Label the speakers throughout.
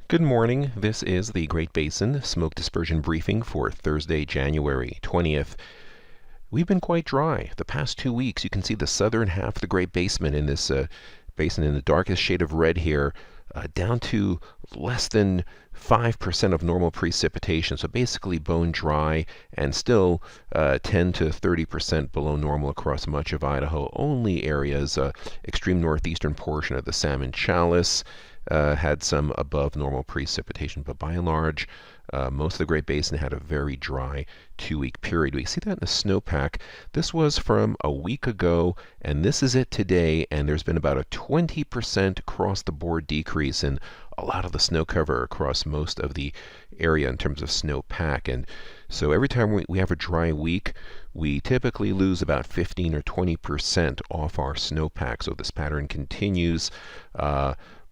Speaker 1: Good morning. This is the Great Basin Smoke Dispersion Briefing for Thursday, January 20th. We've been quite dry. The past 2 weeks, you can see the southern half of the Great Basin in this basin in the darkest shade of red here, down to less than 5% of normal precipitation. So basically bone dry and still 10 to 30% below normal across much of Idaho. Only areas, extreme northeastern portion of the Salmon Chalice, had some above normal precipitation, but by and large, most of the Great Basin had a very dry 2-week period. We see that in the snowpack. This was from a week ago, and this is it today, and there's been about a 20% across-the-board decrease in a lot of the snow cover across most of the area in terms of snowpack. And so every time we have a dry week, we typically lose about 15 or 20% off our snowpack. So this pattern continues.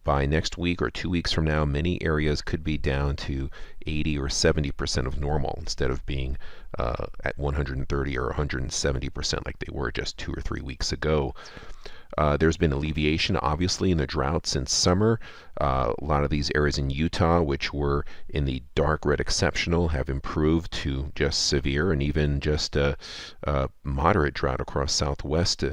Speaker 1: By next week or 2 weeks from now, many areas could be down to 80 or 70% of normal instead of being at 130 or 170% like they were just 2 or 3 weeks ago. There's been alleviation, obviously, in the drought since summer. A lot of these areas in Utah, which were in the dark red exceptional, have improved to just severe and even just moderate drought across southwest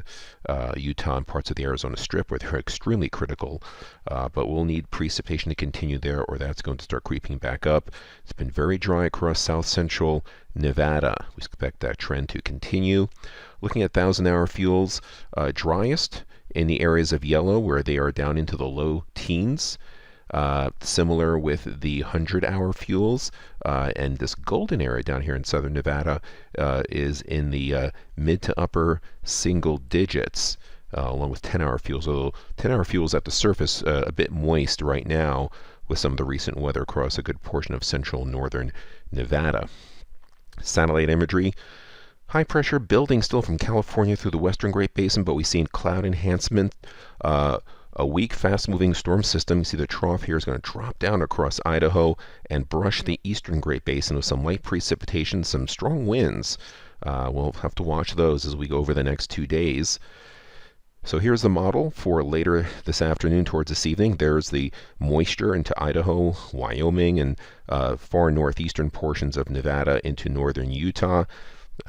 Speaker 1: Utah and parts of the Arizona Strip, where they're extremely critical. But we'll need precipitation to continue there, or that's going to start creeping back up. It's been very dry across south central Nevada. We expect that trend to continue. Looking at 1,000-hour fuels, driest in the areas of yellow where they are down into the low teens. Similar with the 100-hour fuels, and this golden area down here in southern Nevada is in the mid to upper single digits, along with 10-hour fuels. Although 10-hour fuels at the surface a bit moist right now with some of the recent weather across a good portion of central northern Nevada. Satellite imagery. High pressure building still from California through the western Great Basin, but we've seen cloud enhancement. A weak, fast-moving storm system. You see the trough here is going to drop down across Idaho and brush the eastern Great Basin with some light precipitation, some strong winds. We'll have to watch those as we go over the next 2 days. So here's the model for later this afternoon towards this evening. There's the moisture into Idaho, Wyoming, and far northeastern portions of Nevada into northern Utah.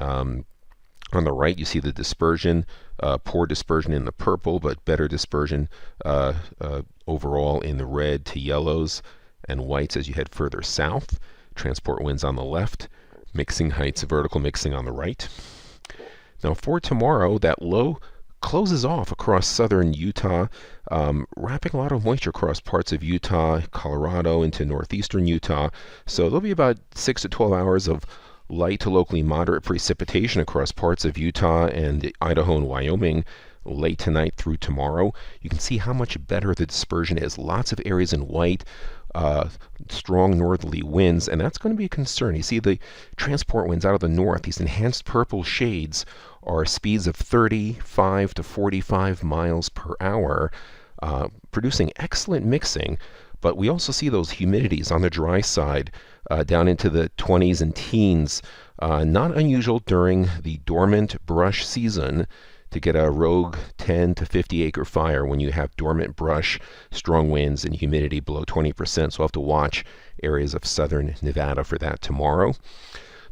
Speaker 1: On the right, you see the dispersion, poor dispersion in the purple, but better dispersion overall in the red to yellows and whites as you head further south. Transport winds on the left, mixing heights, vertical mixing on the right. Now for tomorrow, that low closes off across southern Utah, wrapping a lot of moisture across parts of Utah, Colorado, into northeastern Utah. So there'll be about 6 to 12 hours of light to locally moderate precipitation across parts of Utah and Idaho and Wyoming late tonight through tomorrow. You can see how much better the dispersion is. Lots of areas in white, strong northerly winds, and that's going to be a concern. You see the transport winds out of the north. These enhanced purple shades are speeds of 35 to 45 miles per hour, producing excellent mixing. But we also see those humidities on the dry side down into the 20s and teens. Not unusual during the dormant brush season to get a rogue 10 to 50 acre fire when you have dormant brush, strong winds, and humidity below 20%. So we'll have to watch areas of southern Nevada for that tomorrow.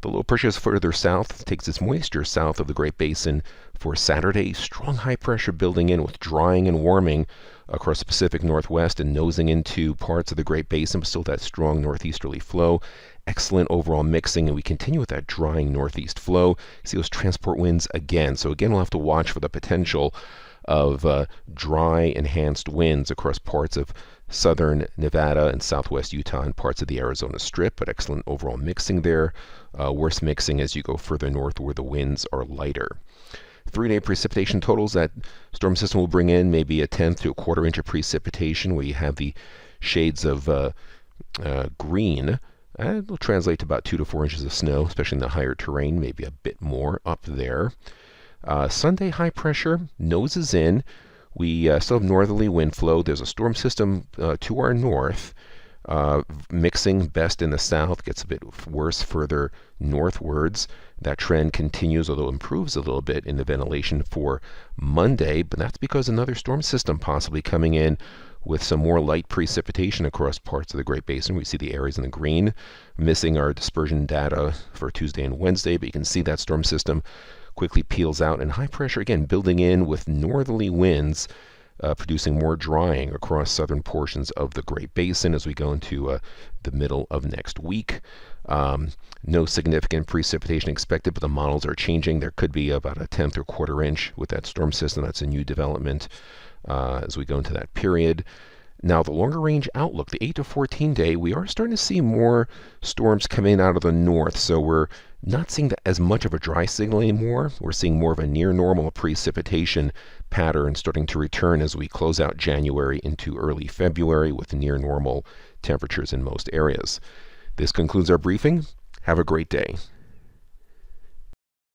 Speaker 1: The low pressure is further south, takes its moisture south of the Great Basin for Saturday. Strong high pressure building in with drying and warming across the Pacific Northwest and nosing into parts of the Great Basin, but still that strong northeasterly flow. Excellent overall mixing, and we continue with that drying northeast flow. You see those transport winds again. So again, we'll have to watch for the potential of dry, enhanced winds across parts of southern Nevada and southwest Utah and parts of the Arizona Strip, but excellent overall mixing there. Worse mixing as you go further north where the winds are lighter. 3-day precipitation totals that storm system will bring in maybe a tenth to a quarter inch of precipitation, where you have the shades of green. It'll translate to about 2 to 4 inches of snow, especially in the higher terrain, maybe a bit more up there. Sunday high pressure noses in. We still have northerly wind flow. There's a storm system to our north, mixing best in the south, gets a bit worse further northwards. That trend continues, although improves a little bit in the ventilation for Monday, but that's because another storm system possibly coming in with some more light precipitation across parts of the Great Basin. We see the areas in the green, missing our dispersion data for Tuesday and Wednesday, but you can see that storm system quickly peels out, and high pressure again building in with northerly winds, producing more drying across southern portions of the Great Basin as we go into the middle of next week. No significant precipitation expected, but the models are changing. There could be about a tenth or quarter inch with that storm system. That's a new development as we go into that period. Now, the longer range outlook, the 8 to 14 day, we are starting to see more storms come in out of the north. So we're not seeing as much of a dry signal anymore. We're seeing more of a near normal precipitation pattern starting to return as we close out January into early February with near normal temperatures in most areas. This concludes our briefing. Have a great day.